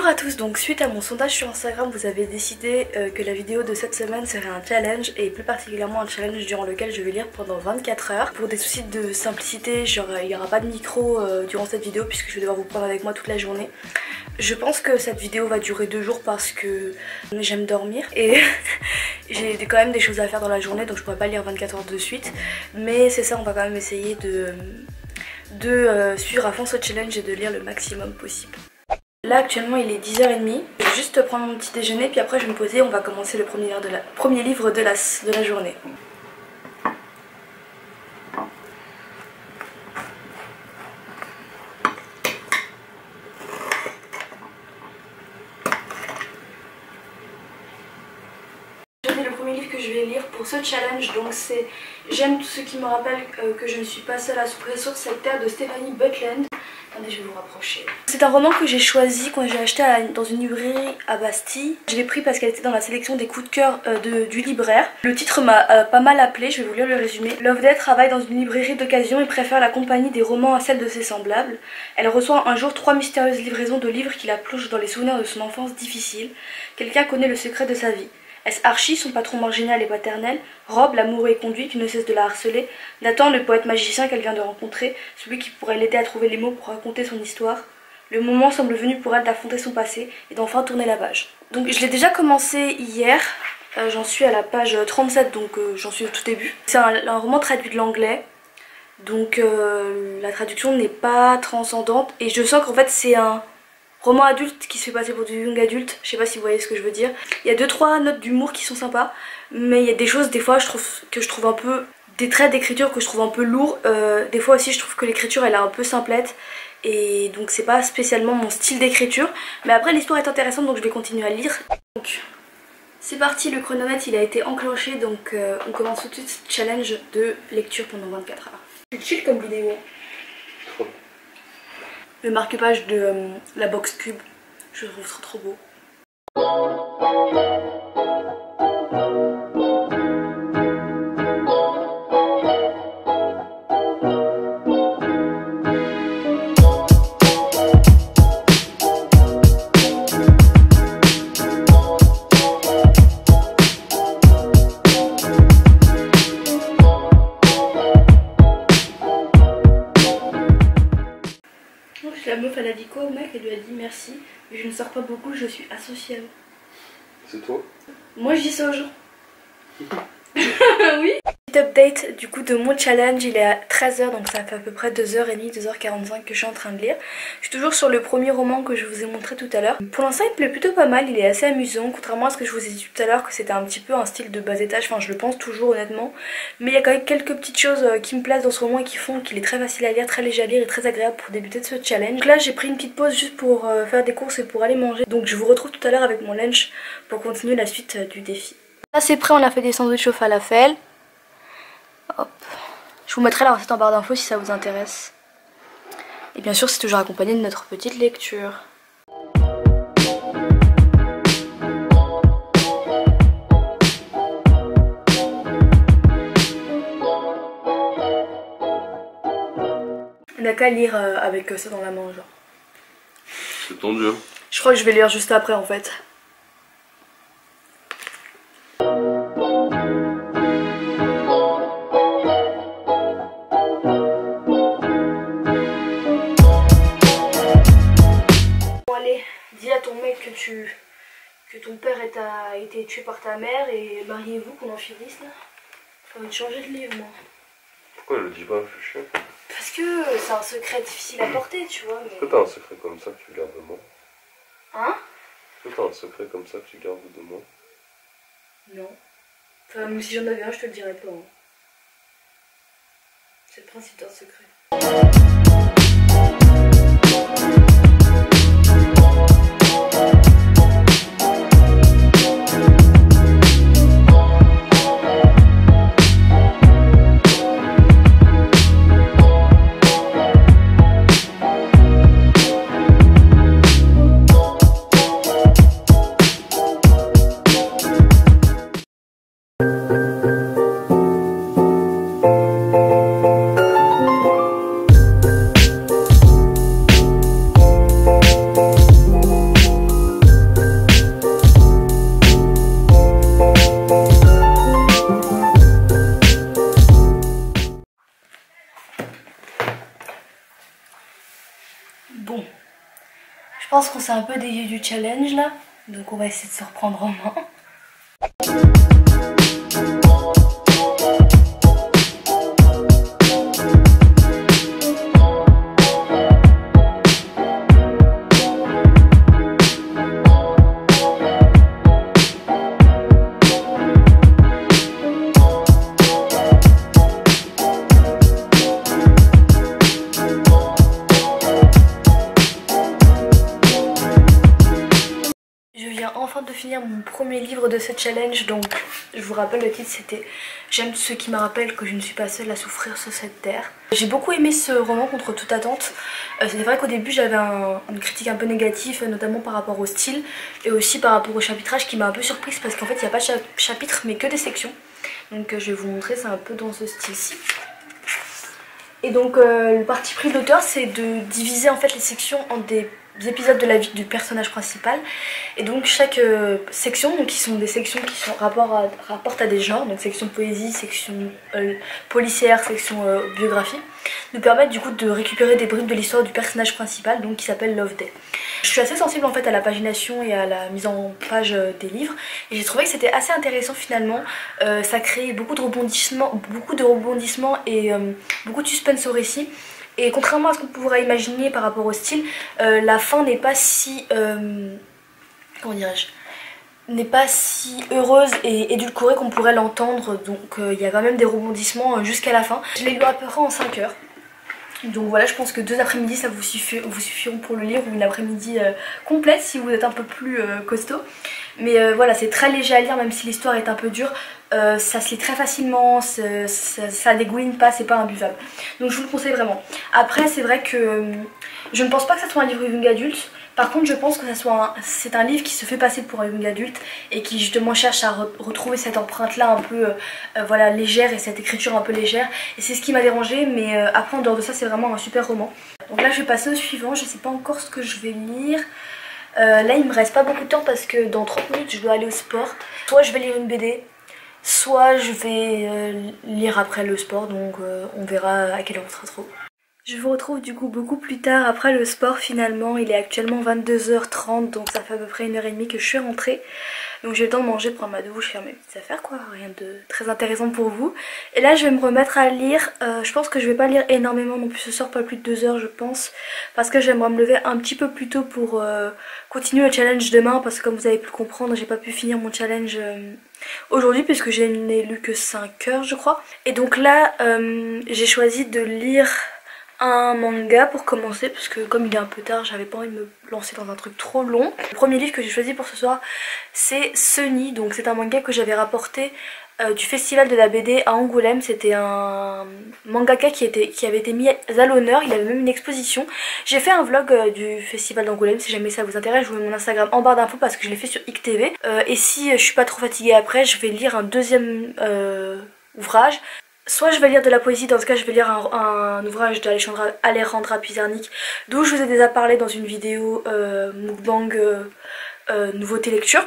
Bonjour à tous, donc suite à mon sondage sur Instagram, vous avez décidé que la vidéo de cette semaine serait un challenge et plus particulièrement un challenge durant lequel je vais lire pendant 24 heures. Pour des soucis de simplicité, genre, il n'y aura pas de micro durant cette vidéo puisque je vais devoir vous prendre avec moi toute la journée. Je pense que cette vidéo va durer 2 jours parce que j'aime dormir et j'ai quand même des choses à faire dans la journée, donc je pourrais pas lire 24 heures de suite. Mais c'est ça, on va quand même essayer de suivre à fond ce challenge et de lire le maximum possible. Là actuellement il est 10h30, je vais juste prendre mon petit déjeuner puis après je vais me poser, on va commencer le premier livre de la journée. Le premier livre que je vais lire pour ce challenge, donc c'est J'aime tout ce qui me rappelle que je ne suis pas seule à souffrir sur cette terre de Stephanie Butland. Attendez, je vais vous rapprocher. C'est un roman que j'ai choisi quand j'ai acheté dans une librairie à Bastille. Je l'ai pris parce qu'elle était dans la sélection des coups de cœur du libraire. Le titre m'a pas mal appelé, je vais vous lire le résumé. Loveday travaille dans une librairie d'occasion et préfère la compagnie des romans à celle de ses semblables. Elle reçoit un jour 3 mystérieuses livraisons de livres qui la plongent dans les souvenirs de son enfance difficile. Quelqu'un connaît le secret de sa vie. Est-ce Archie, son patron marginal et paternel, Rob, l'amoureux et conduit qui ne cesse de la harceler, Nathan, le poète magicien qu'elle vient de rencontrer, celui qui pourrait l'aider à trouver les mots pour raconter son histoire. Le moment semble venu pour elle d'affronter son passé et d'enfin tourner la page. Donc je l'ai déjà commencé hier, j'en suis à la page 37, donc j'en suis au tout début. C'est un roman traduit de l'anglais, donc la traduction n'est pas transcendante et je sens qu'en fait c'est un roman adulte qui se fait passer pour du young adulte, je sais pas si vous voyez ce que je veux dire. Il y a 2-3 notes d'humour qui sont sympas, mais il y a des choses des fois je trouve un peu, des traits d'écriture que je trouve un peu lourds. Des fois aussi je trouve que l'écriture elle est un peu simplette et donc c'est pas spécialement mon style d'écriture. Mais après l'histoire est intéressante donc je vais continuer à lire. Donc c'est parti, le chronomètre il a été enclenché donc on commence tout de suite ce challenge de lecture pendant 24 heures. C'est chill comme vidéo. Trop. Le marque-page de la box cube, je trouve ça trop beau. La meuf elle a dit quoi au mec? Elle lui a dit merci, mais je ne sors pas beaucoup, je suis asociale. C'est toi? Moi je dis ça aux gens. Oui. Petit update du coup de mon challenge, il est à 13h donc ça fait à peu près 2h30, 2h45 que je suis en train de lire. Je suis toujours sur le premier roman que je vous ai montré tout à l'heure. Pour l'instant il me plaît plutôt pas mal, il est assez amusant, contrairement à ce que je vous ai dit tout à l'heure que c'était un petit peu un style de bas étage, enfin je le pense toujours honnêtement. Mais il y a quand même quelques petites choses qui me plaisent dans ce roman et qui font qu'il est très facile à lire, très léger à lire et très agréable pour débuter de ce challenge. Donc là j'ai pris une petite pause juste pour faire des courses et pour aller manger. Donc je vous retrouve tout à l'heure avec mon lunch pour continuer la suite du défi. Là c'est prêt, on a fait des sandwichs au falafel. Hop. Je vous mettrai la recette en barre d'infos si ça vous intéresse. Et bien sûr c'est toujours accompagné de notre petite lecture. On n'a qu'à lire avec ça dans la main genre. C'est tendu hein. Je crois que je vais lire juste après en fait. Dis à ton mec que ton père a été tué par ta mère et mariez-vous qu'on en finisse là. J'ai envie de changer de livre moi. Pourquoi elle le dit pas, je suis chiant? Parce que c'est un secret difficile à porter tu vois. Mais... Pourquoi t'as un secret comme ça que tu gardes de moi? Hein? Pourquoi t'as un secret comme ça que tu gardes de moi? Non. Enfin même si j'en avais un je te le dirais pas. Hein. C'est le principe d'un secret. pense qu'on s'est un peu dévié du challenge là, donc on va essayer de se reprendre en main. Enfin de finir mon premier livre de ce challenge, donc je vous rappelle le titre, c'était J'aime ceux qui me rappellent que je ne suis pas seule à souffrir sur cette terre. J'ai beaucoup aimé ce roman contre toute attente. C'est vrai qu'au début j'avais une critique un peu négative, notamment par rapport au style et aussi par rapport au chapitrage qui m'a un peu surprise parce qu'en fait il n'y a pas de chapitre mais que des sections. Donc je vais vous montrer, c'est un peu dans ce style-ci. Et donc le parti pris de l'auteur c'est de diviser en fait les sections en des épisodes de la vie du personnage principal, et donc chaque section, donc qui sont des sections qui sont rapportent à des genres, donc section poésie, section policière, section biographie, nous permettent du coup de récupérer des bribes de l'histoire du personnage principal, donc qui s'appelle Loveday. Je suis assez sensible en fait à la pagination et à la mise en page des livres, et j'ai trouvé que c'était assez intéressant finalement. Ça crée beaucoup de rebondissements et beaucoup de suspense au récit. Et contrairement à ce qu'on pourrait imaginer par rapport au style, la fin n'est pas si... comment dirais-je, n'est pas si heureuse et édulcorée qu'on pourrait l'entendre. Donc il y a quand même des rebondissements jusqu'à la fin. Je l'ai lu à peu près en 5 heures. Donc voilà, je pense que 2 après-midi ça vous suffiront pour le lire, ou une après-midi complète si vous êtes un peu plus costaud. Mais voilà, c'est très léger à lire même si l'histoire est un peu dure. Ça se lit très facilement, ça dégouline pas, c'est pas imbuvable. Donc je vous le conseille vraiment. Après c'est vrai que je ne pense pas que ça soit un livre young adulte. Par contre je pense que c'est un livre qui se fait passer pour un young adulte et qui justement cherche à retrouver cette empreinte là un peu voilà, légère, et cette écriture un peu légère. Et c'est ce qui m'a dérangé, mais après en dehors de ça c'est vraiment un super roman. Donc là je vais passer au suivant, je sais pas encore ce que je vais lire. Là il me reste pas beaucoup de temps parce que dans 30 minutes je dois aller au sport. Soit je vais lire une BD, soit je vais lire après le sport, donc on verra à quelle heure on sera trop. Je vous retrouve du coup beaucoup plus tard après le sport finalement. Il est actuellement 22h30, donc ça fait à peu près 1h30 que je suis rentrée. Donc j'ai le temps de manger, de prendre ma douche, faire mes petites affaires quoi, rien de très intéressant pour vous. Et là je vais me remettre à lire. Je pense que je vais pas lire énormément non plus ce soir, pas plus de 2 heures je pense. Parce que j'aimerais me lever un petit peu plus tôt pour continuer le challenge demain. Parce que comme vous avez pu le comprendre, j'ai pas pu finir mon challenge aujourd'hui puisque je n'ai lu que 5 heures je crois. Et donc là j'ai choisi de lire un manga pour commencer, parce que comme il est un peu tard j'avais pas envie de me lancer dans un truc trop long. Le premier livre que j'ai choisi pour ce soir c'est Sunny, donc c'est un manga que j'avais rapporté du festival de la BD à Angoulême. C'était un mangaka qui avait été mis à l'honneur, il avait même une exposition. J'ai fait un vlog du festival d'Angoulême, si jamais ça vous intéresse, je vous mets mon Instagram en barre d'infos parce que je l'ai fait sur ICTV. Et si je suis pas trop fatiguée après, je vais lire un deuxième ouvrage. Soit je vais lire de la poésie, dans ce cas je vais lire un ouvrage d'Alejandra Pizarnik, d'où je vous ai déjà parlé dans une vidéo mukbang nouveauté lecture.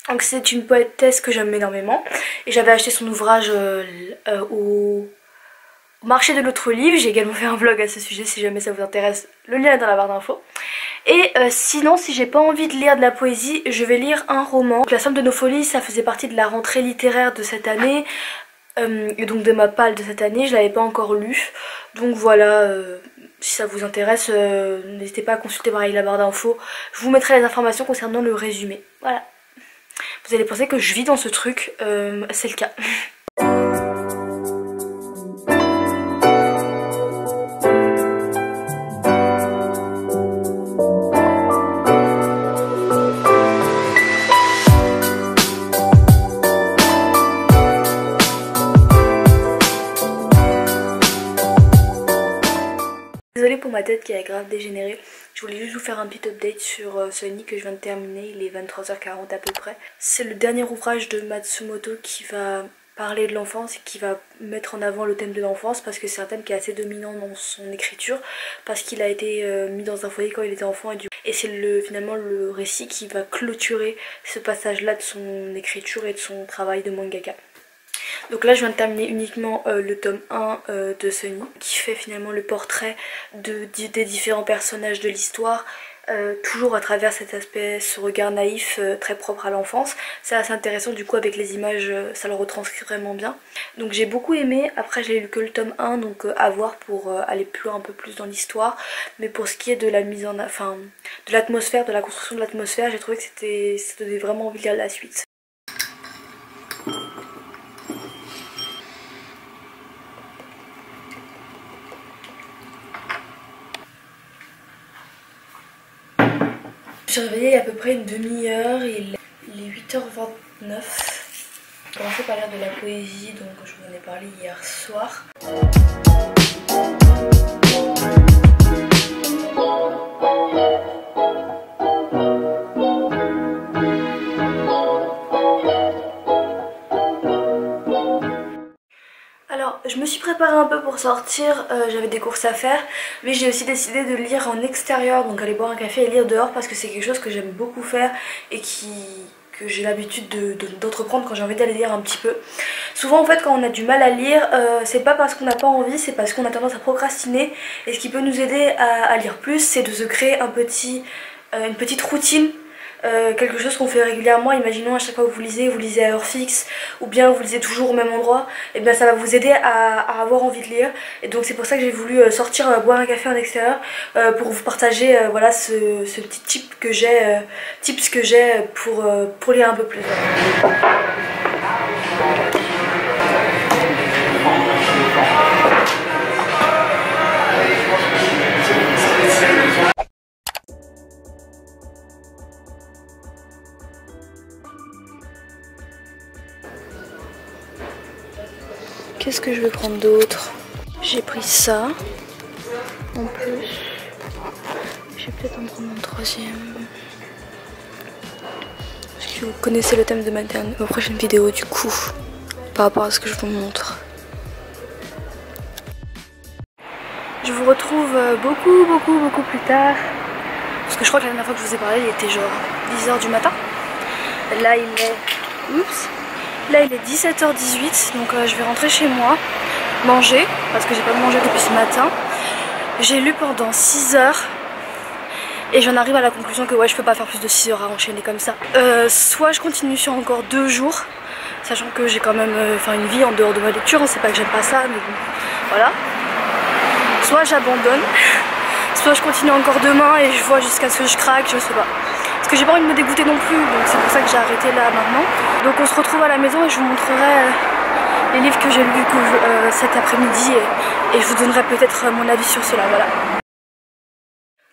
Donc c'est une poétesse que j'aime énormément, et j'avais acheté son ouvrage au marché de l'autre livre. J'ai également fait un vlog à ce sujet si jamais ça vous intéresse, le lien est dans la barre d'infos. Et sinon si j'ai pas envie de lire de la poésie, je vais lire un roman. Donc, La Somme de nos folies, ça faisait partie de la rentrée littéraire de cette année. Et donc de ma palle de cette année, je l'avais pas encore lu. Donc voilà, si ça vous intéresse, n'hésitez pas à consulter pareil la barre d'infos. Je vous mettrai les informations concernant le résumé. Voilà. Vous allez penser que je vis dans ce truc, c'est le cas. Désolée pour ma tête qui a grave dégénéré. Je voulais juste vous faire un petit update sur Sunny que je viens de terminer. Il est 23h40 à peu près. C'est le dernier ouvrage de Matsumoto qui va parler de l'enfance et qui va mettre en avant le thème de l'enfance, parce que c'est un thème qui est assez dominant dans son écriture, parce qu'il a été mis dans un foyer quand il était enfant, et c'est finalement le récit qui va clôturer ce passage là de son écriture et de son travail de mangaka. Donc là je viens de terminer uniquement le tome 1 de Sunny, qui fait finalement le portrait des différents personnages de l'histoire, toujours à travers cet aspect, ce regard naïf très propre à l'enfance. C'est assez intéressant, du coup avec les images ça le retranscrit vraiment bien. Donc j'ai beaucoup aimé. Après j'ai lu que le tome 1, donc à voir pour aller plus loin, un peu plus dans l'histoire. Mais pour ce qui est de la mise en... enfin de l'atmosphère, de la construction de l'atmosphère, j'ai trouvé que ça donnait vraiment envie de lire la suite. Je suis réveillée il y a à peu près une demi-heure, il est 8h29. J'ai commencé par lire de la poésie, donc je vous en ai parlé hier soir. Alors, je me suis préparée un peu pour sortir, j'avais des courses à faire, mais j'ai aussi décidé de lire en extérieur, donc aller boire un café et lire dehors parce que c'est quelque chose que j'aime beaucoup faire et que j'ai l'habitude d'entreprendre quand j'ai envie d'aller lire un petit peu. Souvent en fait quand on a du mal à lire, c'est pas parce qu'on n'a pas envie, c'est parce qu'on a tendance à procrastiner, et ce qui peut nous aider à lire plus, c'est de se créer une petite routine. Quelque chose qu'on fait régulièrement. Imaginons à chaque fois que vous lisez à heure fixe, ou bien vous lisez toujours au même endroit, et bien ça va vous aider à avoir envie de lire. Et donc c'est pour ça que j'ai voulu sortir boire un café en extérieur pour vous partager voilà ce petit tips que j'ai pour lire un peu plus. Qu'est-ce que je vais prendre d'autre? J'ai pris ça en plus. Je vais peut-être en prendre un troisième. Parce que vous connaissez le thème de ma prochaine vidéo du coup, par rapport à ce que je vous montre. Je vous retrouve beaucoup plus tard. Parce que je crois que la dernière fois que je vous ai parlé, il était genre 10h du matin. Là il est... Oups. Là il est 17h18, donc je vais rentrer chez moi, manger, parce que j'ai pas mangé depuis ce matin. J'ai lu pendant 6 heures et j'en arrive à la conclusion que ouais, je peux pas faire plus de 6 heures à enchaîner comme ça. Soit je continue sur encore 2 jours, sachant que j'ai quand même une vie en dehors de ma lecture, hein, c'est pas que j'aime pas ça, mais bon, voilà. Soit j'abandonne, soit je continue encore demain et je vois jusqu'à ce que je craque, je sais pas. Parce que j'ai pas envie de me dégoûter non plus, donc c'est pour ça que j'ai arrêté là maintenant. Donc on se retrouve à la maison et je vous montrerai les livres que j'ai lus cet après-midi et je vous donnerai peut-être mon avis sur cela, voilà.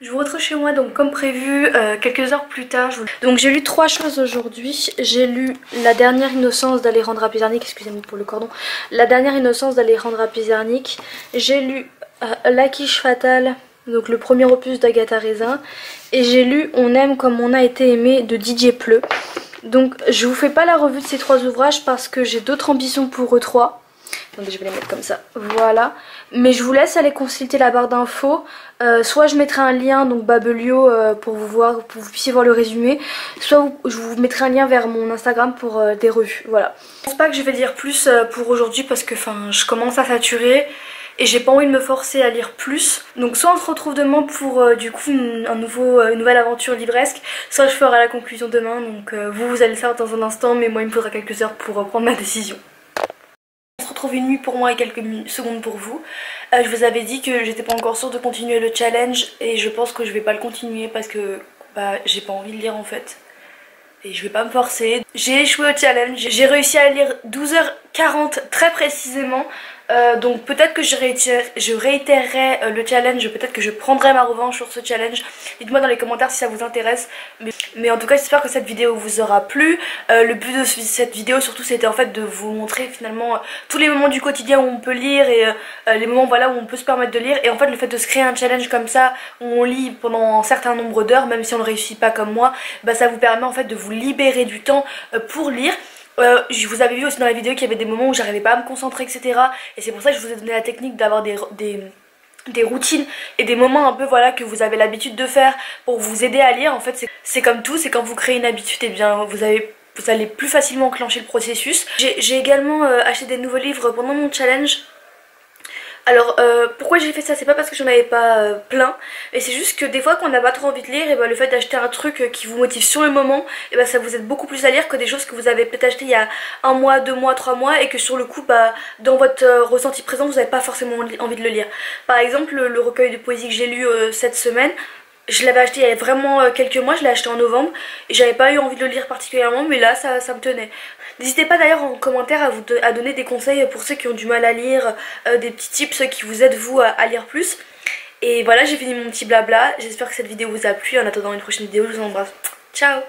Je vous retrouve chez moi donc comme prévu quelques heures plus tard. Donc j'ai lu 3 choses aujourd'hui. J'ai lu La dernière innocence d'Alejandra Pizarnik, excusez-moi pour le cordon. La dernière innocence d'Alejandra Pizarnik. J'ai lu La quiche fatale, donc le premier opus d'Agatha Raisin, et j'ai lu On aime comme on a été aimé de Didier Pleu. Donc je vous fais pas la revue de ces 3 ouvrages parce que j'ai d'autres ambitions pour eux 3. Attendez, je vais les mettre comme ça, voilà. Mais je vous laisse aller consulter la barre d'infos. Soit je mettrai un lien, donc Babelio, pour que vous puissiez voir le résumé. Soit je vous mettrai un lien vers mon Instagram pour des revues, voilà. Je pense pas que je vais lire plus pour aujourd'hui parce que je commence à saturer. Et j'ai pas envie de me forcer à lire plus. Donc soit on se retrouve demain pour du coup une nouvelle aventure livresque, soit je ferai la conclusion demain. Donc vous allez le faire dans un instant, mais moi il me faudra quelques heures pour prendre ma décision. On se retrouve une nuit pour moi et quelques secondes pour vous. Je vous avais dit que j'étais pas encore sûre de continuer le challenge et je pense que je vais pas le continuer parce que j'ai pas envie de lire en fait. Et je vais pas me forcer. J'ai échoué au challenge, j'ai réussi à lire 12h40 très précisément. Donc peut-être que je réitérerai le challenge, peut-être que je prendrai ma revanche sur ce challenge. Dites-moi dans les commentaires si ça vous intéresse. Mais en tout cas j'espère que cette vidéo vous aura plu. Le but de cette vidéo surtout c'était en fait de vous montrer finalement tous les moments du quotidien où on peut lire et les moments voilà, où on peut se permettre de lire. Et en fait le fait de se créer un challenge comme ça où on lit pendant un certain nombre d'heures, même si on ne réussit pas comme moi, ça vous permet en fait de vous libérer du temps pour lire. Je vous avais vu aussi dans la vidéo qu'il y avait des moments où j'arrivais pas à me concentrer, etc. Et c'est pour ça que je vous ai donné la technique d'avoir des routines et des moments un peu voilà que vous avez l'habitude de faire pour vous aider à lire. En fait c'est comme tout, c'est quand vous créez une habitude, et bien vous allez plus facilement enclencher le processus. J'ai également acheté des nouveaux livres pendant mon challenge. Alors pourquoi j'ai fait ça, c'est pas parce que j'en avais pas plein, mais c'est juste que des fois quand on n'a pas trop envie de lire, et ben, le fait d'acheter un truc qui vous motive sur le moment, et ben, ça vous aide beaucoup plus à lire que des choses que vous avez peut-être achetées il y a 1 mois, 2 mois, 3 mois et que sur le coup bah, dans votre ressenti présent vous n'avez pas forcément envie de le lire. Par exemple le recueil de poésie que j'ai lu cette semaine, je l'avais acheté il y a vraiment quelques mois, je l'ai acheté en novembre et j'avais pas eu envie de le lire particulièrement, mais là ça me tenait. N'hésitez pas d'ailleurs en commentaire à donner des conseils pour ceux qui ont du mal à lire, des petits tips qui vous aident vous à lire plus. Et voilà, j'ai fini mon petit blabla, j'espère que cette vidéo vous a plu. En attendant une prochaine vidéo, je vous embrasse. Ciao!